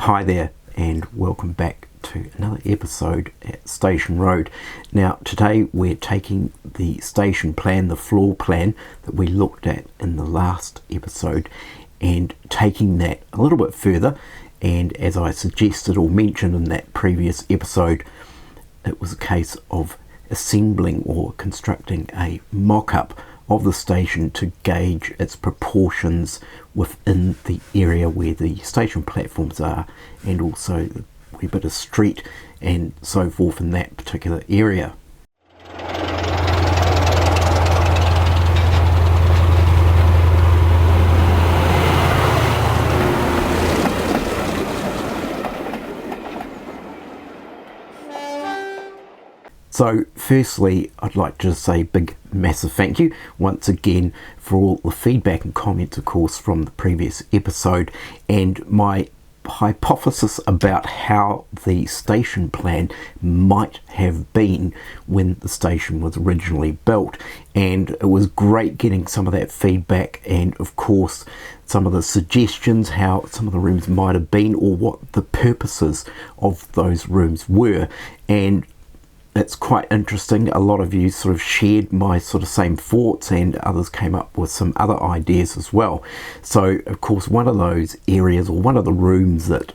Hi there and welcome back to another episode at Station Road. Now today we're taking the station plan, the floor plan that we looked at in the last episode, and taking that a little bit further. And as I suggested or mentioned in that previous episode, it was a case of assembling or constructing a mock-up of the station to gauge its proportions within the area where the station platforms are, and also the wee bit of street and so forth in that particular area. So firstly, I'd like to say a big massive thank you once again for all the feedback and comments, of course, from the previous episode, and my hypothesis about how the station plan might have been when the station was originally built. And it was great getting some of that feedback, and of course some of the suggestions how some of the rooms might have been or what the purposes of those rooms were. And it's quite interesting. A lot of you sort of shared my sort of same thoughts, and others came up with some other ideas as well. So of course one of those areas, or one of the rooms that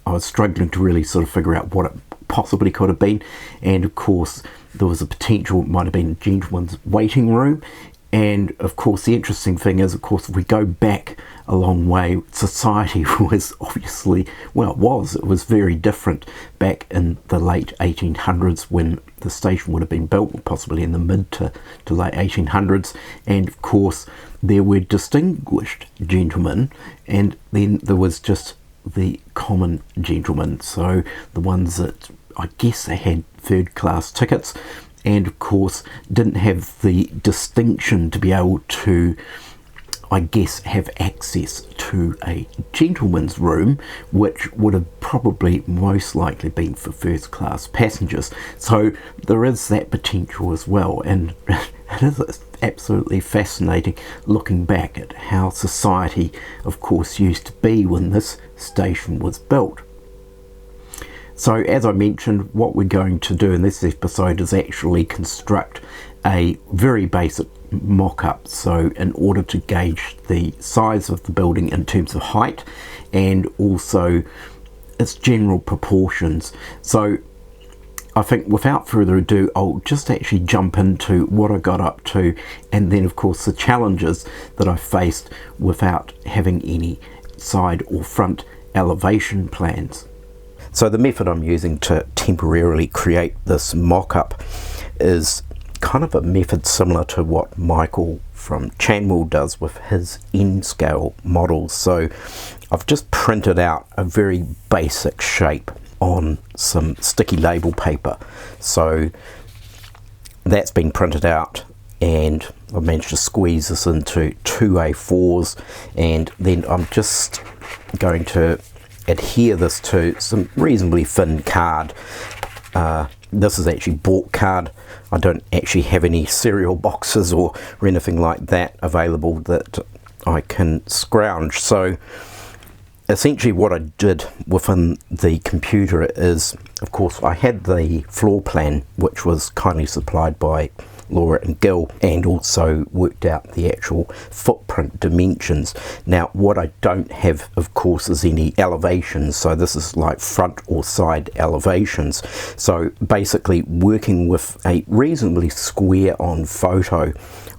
I was struggling to really sort of figure out what it possibly could have been, and of course there was a potential it might have been a gentleman's waiting room. And of course the interesting thing is, of course, if we go back a long way, society was obviously, well, it was very different back in the late 1800s when the station would have been built, possibly in the mid to late 1800s. And of course there were distinguished gentlemen, and then there was just the common gentlemen, so the ones that I guess they had third class tickets, and of course didn't have the distinction to be able to, I guess, have access to a gentleman's room, which would have probably most likely been for first class passengers. So there is that potential as well, and it is absolutely fascinating looking back at how society, of course, used to be when this station was built. So as I mentioned, what we're going to do in this episode is actually construct a very basic mock-up, so in order to gauge the size of the building in terms of height and also its general proportions. So I think without further ado, I'll just actually jump into what I got up to, and then of course the challenges that I faced without having any side or front elevation plans. So the method I'm using to temporarily create this mock-up is kind of a method similar to what Michael from Chanwell does with his N-scale models. So I've just printed out a very basic shape on some sticky label paper. So that's been printed out, and I've managed to squeeze this into 2 A4s, and then I'm just going to adhere this to some reasonably thin card. This is actually bought card. I don't actually have any cereal boxes or anything like that available that I can scrounge. So essentially what I did within the computer is, of course, I had the floor plan, which was kindly supplied by Laura and Gil, and also worked out the actual footprint dimensions. Now what I don't have, of course, is any elevations, so this is like front or side elevations. So basically working with a reasonably square on photo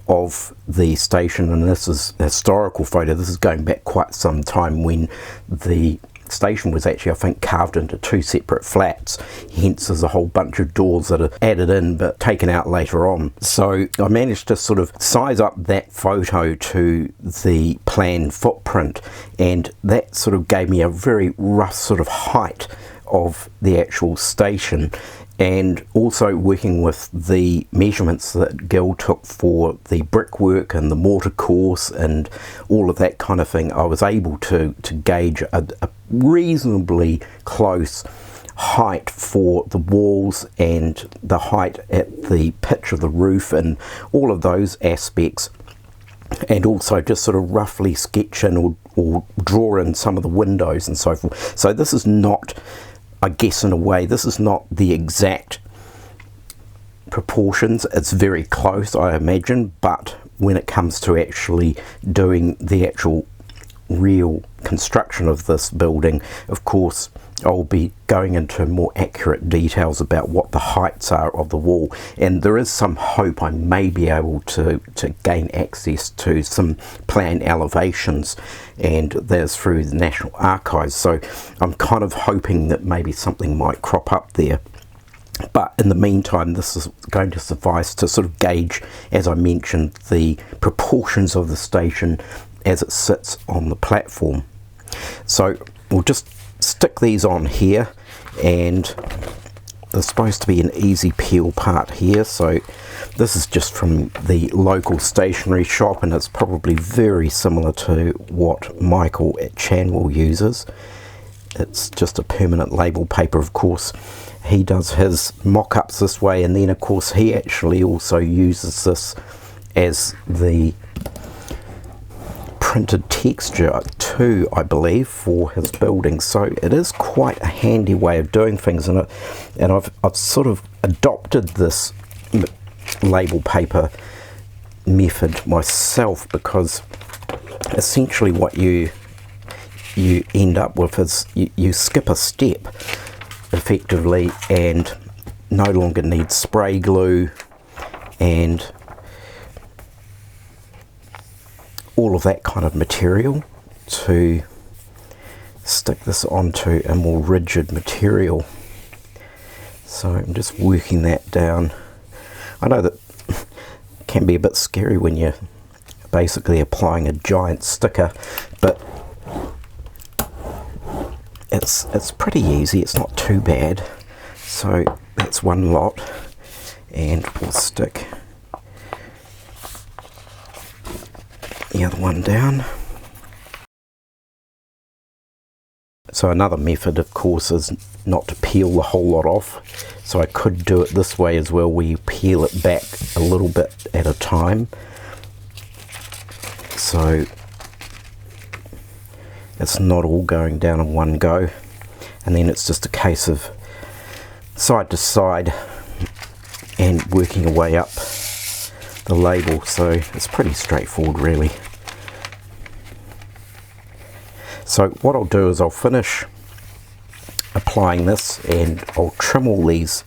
of the station, and this is a historical photo. This is going back quite some time when the station was actually, I think, carved into 2 separate flats, hence there's a whole bunch of doors that are added in but taken out later on. So I managed to sort of size up that photo to the plan footprint, and that sort of gave me a very rough sort of height of the actual station. And also working with the measurements that Gil took for the brickwork and the mortar course and all of that kind of thing, I was able to gauge a reasonably close height for the walls and the height at the pitch of the roof and all of those aspects, and also just sort of roughly sketch in or or draw in some of the windows and so forth. So this is not, I guess in a way, this is not the exact proportions. It's very close, I imagine, but when it comes to actually doing the actual real construction of this building, of course I'll be going into more accurate details about what the heights are of the wall, and there is some hope I may be able to gain access to some planned elevations, and that's through the National Archives, so I'm kind of hoping that maybe something might crop up there. But in the meantime, this is going to suffice to sort of gauge, as I mentioned, the proportions of the station as it sits on the platform. So we'll just stick these on here, and there's supposed to be an easy peel part here, so this is just from the local stationery shop, and it's probably very similar to what Michael at Chanwell uses. It's just a permanent label paper. Of course he does his mock-ups this way, and then of course he actually also uses this as the printed texture too, I believe, for his buildings. So it is quite a handy way of doing things, and I've sort of adopted this label paper method myself, because essentially what you end up with is you skip a step effectively, and no longer need spray glue and all of that kind of material to stick this onto a more rigid material. So I'm just working that down. I know that it can be a bit scary when you're basically applying a giant sticker, but it's pretty easy, it's not too bad. So that's one lot, and we'll stick the other one down. So another method, of course, is not to peel the whole lot off. So I could do it this way as well, where you peel it back a little bit at a time. So it's not all going down in one go, and then it's just a case of side to side and working your way up the label. So it's pretty straightforward really. So what I'll do is I'll finish applying this, and I'll trim all these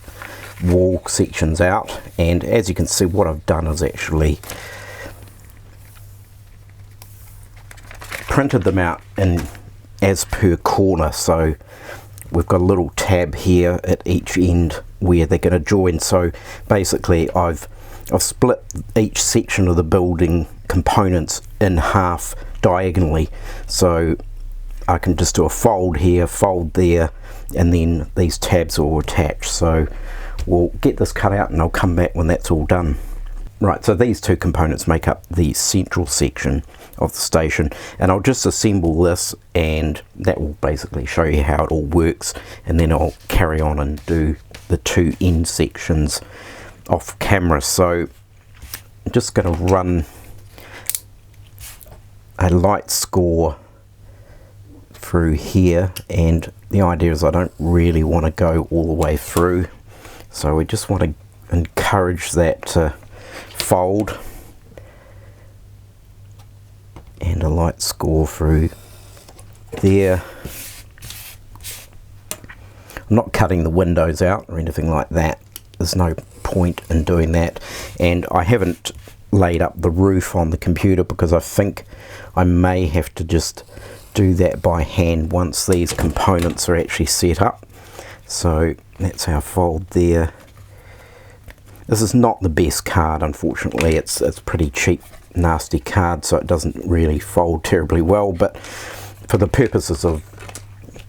wall sections out, and as you can see, what I've done is actually printed them out in as per corner. So we've got a little tab here at each end where they're going to join. So basically I've split each section of the building components in half diagonally, so I can just do a fold here, fold there, and then these tabs will attach. So we'll get this cut out and I'll come back when that's all done. Right, so these two components make up the central section of the station, and I'll just assemble this, and that will basically show you how it all works, and then I'll carry on and do the two end sections off camera. So I'm just going to run a light score through here, and the idea is I don't really want to go all the way through, so we just want to encourage that to fold, and a light score through there. I'm not cutting the windows out or anything like that, there's no point in doing that, and I haven't laid up the roof on the computer because I think I may have to just do that by hand once these components are actually set up. So that's our fold there. This is not the best card, unfortunately. It's pretty cheap, nasty card, so it doesn't really fold terribly well, but for the purposes of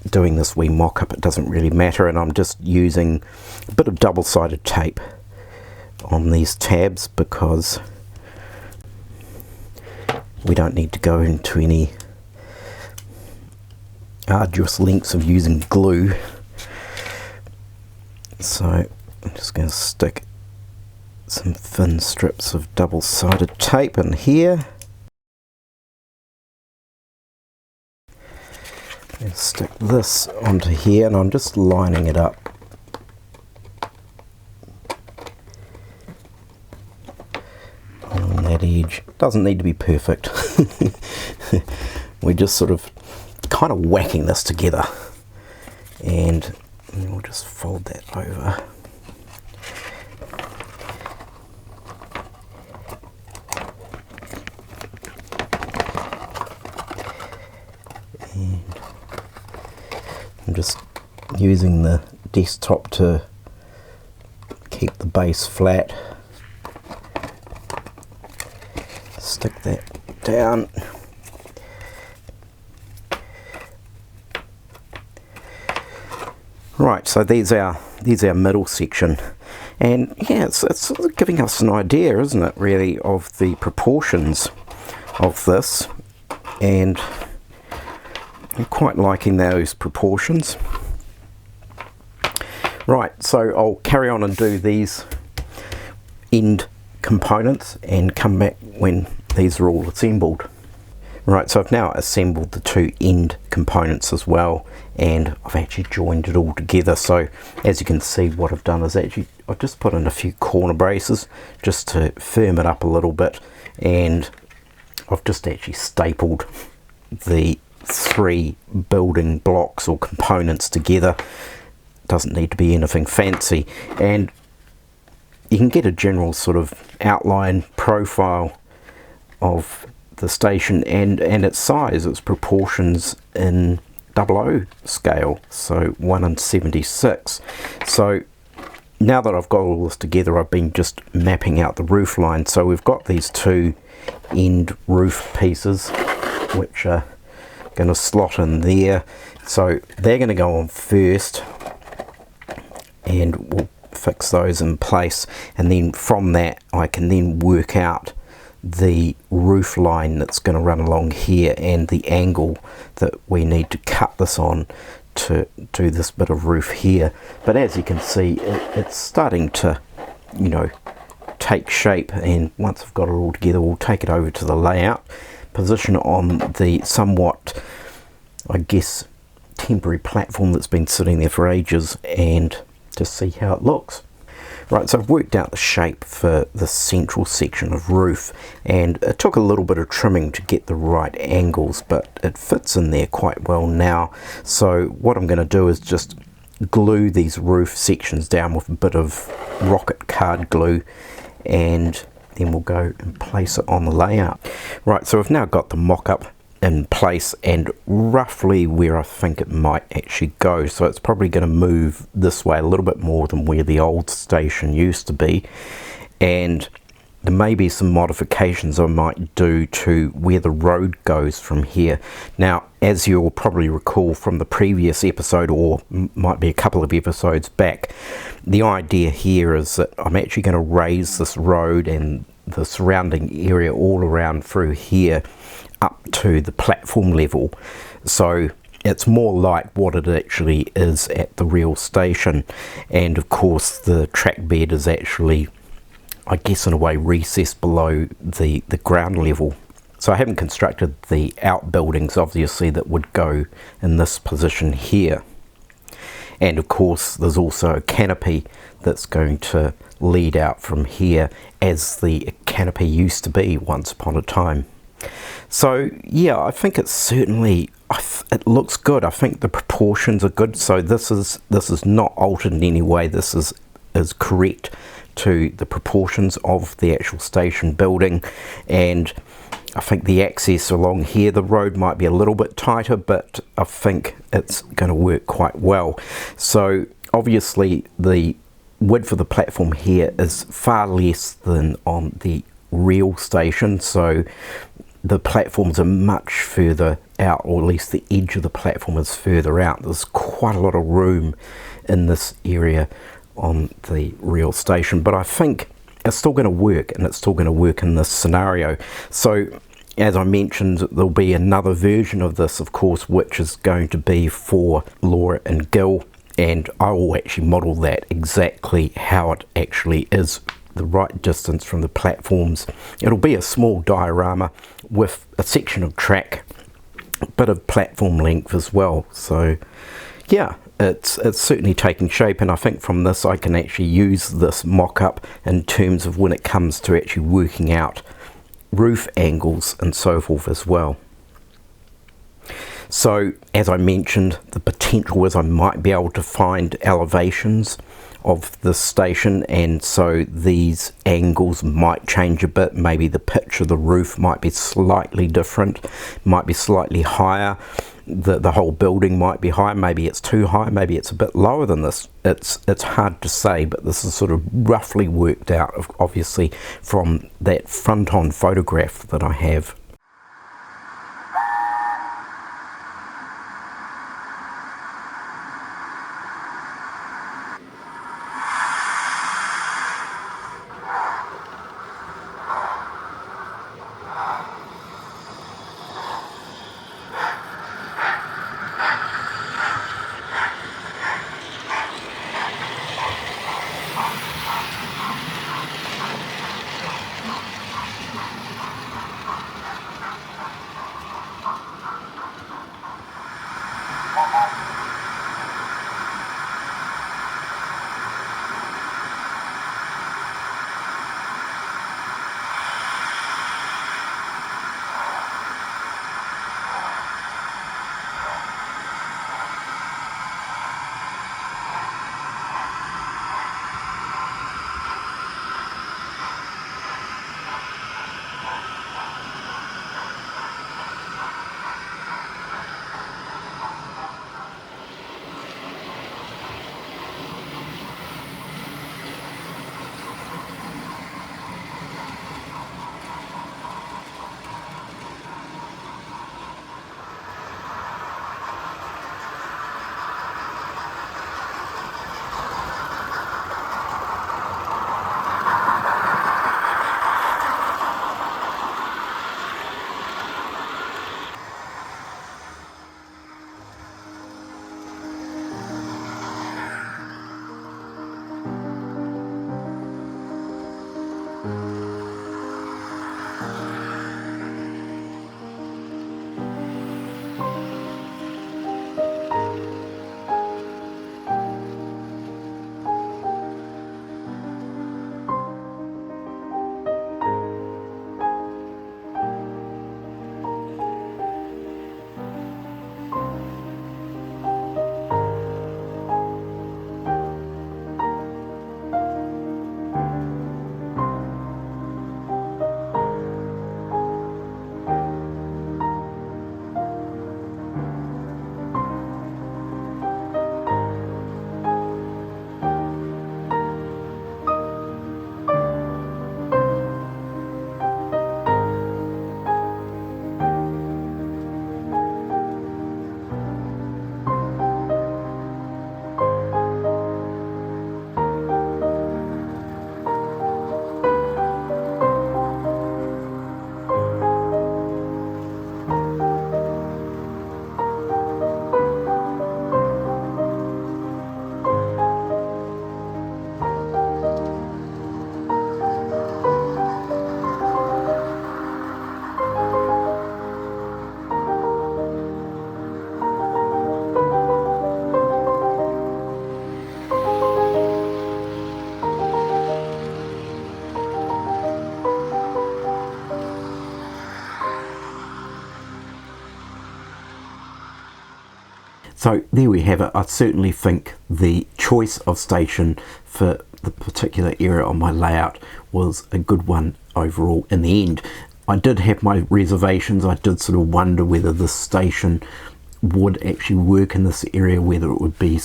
doing this wee mock-up, it doesn't really matter, and I'm just using a bit of double-sided tape on these tabs because we don't need to go into any arduous lengths of using glue. So I'm just going to stick some thin strips of double-sided tape in here, And stick this onto here, and I'm just lining it up. On that edge. Doesn't need to be perfect. We're just sort of kind of whacking this together. And we'll just fold that over. And I'm just using the desktop to keep the base flat. Stick that down. Right, so there's our middle section, and yeah, it's sort of giving us an idea, isn't it, really, of the proportions of this, and I'm quite liking those proportions. Right, so I'll carry on and do these end components and come back when these are all assembled. Right, so I've now assembled the two end components as well, and I've actually joined it all together. So as you can see, what I've done is actually I've just put in a few corner braces just to firm it up a little bit, and I've just actually stapled the three building blocks or components together. Doesn't need to be anything fancy, and you can get a general sort of outline profile of the station and its size, its proportions in 00 scale, so 1:76. So now that I've got all this together, I've been just mapping out the roof line. So we've got these two end roof pieces which are going to slot in there, so they're going to go on first, and we'll fix those in place, and then from that I can then work out the roof line that's going to run along here and the angle that we need to cut this on to do this bit of roof here. But as you can see, it's starting to, you know, take shape, and once I've got it all together, we'll take it over to the layout, position it on the somewhat, I guess, temporary platform that's been sitting there for ages, and just see how it looks. Right, so I've worked out the shape for the central section of roof, and it took a little bit of trimming to get the right angles, but it fits in there quite well now. So what I'm going to do is just glue these roof sections down with a bit of rocket card glue, and then we'll go and place it on the layout. Right, so we've now got the mock-up in place and roughly where I think it might actually go. So it's probably going to move this way a little bit more than where the old station used to be, and there may be some modifications I might do to where the road goes from here. Now, as you'll probably recall from the previous episode, or might be a couple of episodes back, the idea here is that I'm actually going to raise this road and the surrounding area all around through here up to the platform level, so it's more like what it actually is at the real station. And of course the track bed is actually, I guess, in a way recessed below the ground level. So I haven't constructed the outbuildings obviously that would go in this position here, and of course there's also a canopy that's going to lead out from here, as the canopy used to be once upon a time. So yeah, I think it's certainly, it looks good. I think the proportions are good. So this is not altered in any way. This is correct to the proportions of the actual station building, and I think the access along here, the road might be a little bit tighter, but I think it's going to work quite well. So obviously the width of the platform here is far less than on the real station, so the platforms are much further out, or at least the edge of the platform is further out. There's quite a lot of room in this area on the real station, but I think it's still going to work, and it's still going to work in this scenario. So as I mentioned, there'll be another version of this, of course, which is going to be for Laura and Gil, and I will actually model that exactly how it actually is, the right distance from the platforms. It'll be a small diorama with a section of track bit of platform length as well. So yeah, it's certainly taking shape, and I think from this I can actually use this mock-up in terms of when it comes to actually working out roof angles and so forth as well. So as I mentioned, the potential is I might be able to find elevations of the station, and so these angles might change a bit. Maybe the pitch of the roof might be slightly different, might be slightly higher. The whole building might be higher. Maybe it's too high, maybe it's a bit lower than this. It's hard to say, but this is sort of roughly worked out, obviously, from that front-on photograph that I have. So there we have it. I certainly think the choice of station for the particular area on my layout was a good one overall in the end. I did have my reservations. I did sort of wonder whether this station would actually work in this area, whether it would be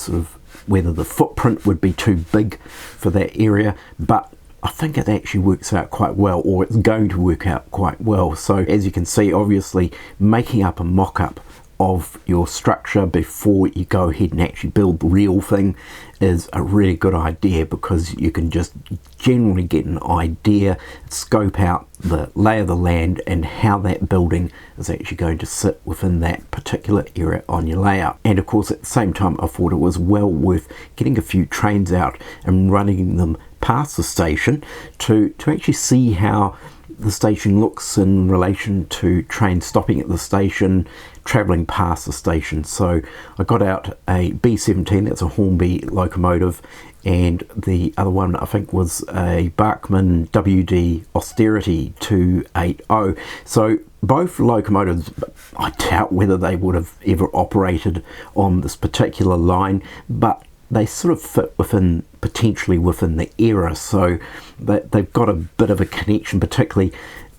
whether the footprint would be too big for that area, but I think it actually works out quite well, or it's going to work out quite well. So as you can see, obviously making up a mock-up of your structure before you go ahead and actually build the real thing is a really good idea, because you can just generally get an idea, scope out the lay of the land and how that building is actually going to sit within that particular area on your layout. And of course at the same time I thought it was well worth getting a few trains out and running them past the station to actually see how the station looks in relation to trains stopping at the station, travelling past the station. So I got out a B17, that's a Hornby locomotive, and the other one I think was a Bachmann WD Austerity 280. So both locomotives, I doubt whether they would have ever operated on this particular line, but they sort of fit potentially within the era, so they've got a bit of a connection, particularly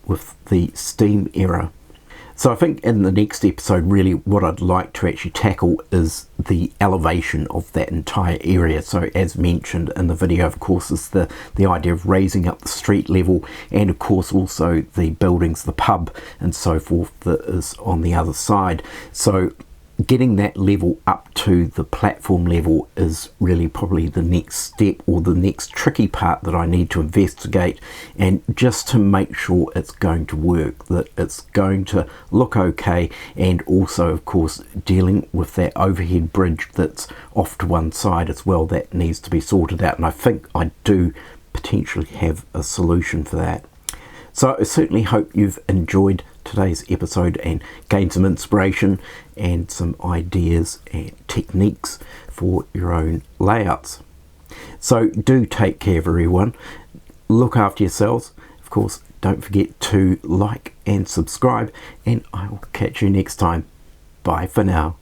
with the steam era. So I think in the next episode, really what I'd like to actually tackle is the elevation of that entire area. So as mentioned in the video, of course, is the idea of raising up the street level, and of course also the buildings, the pub and so forth that is on the other side. So getting that level up to the platform level is really probably the next step, or the next tricky part that I need to investigate, and just to make sure it's going to work, that it's going to look okay, and also of course dealing with that overhead bridge that's off to one side as well, that needs to be sorted out, and I think I do potentially have a solution for that. So I certainly hope you've enjoyed today's episode and gained some inspiration and some ideas and techniques for your own layouts. So do take care, everyone. Look after yourselves. Of course, don't forget to like and subscribe, and I will catch you next time. Bye for now.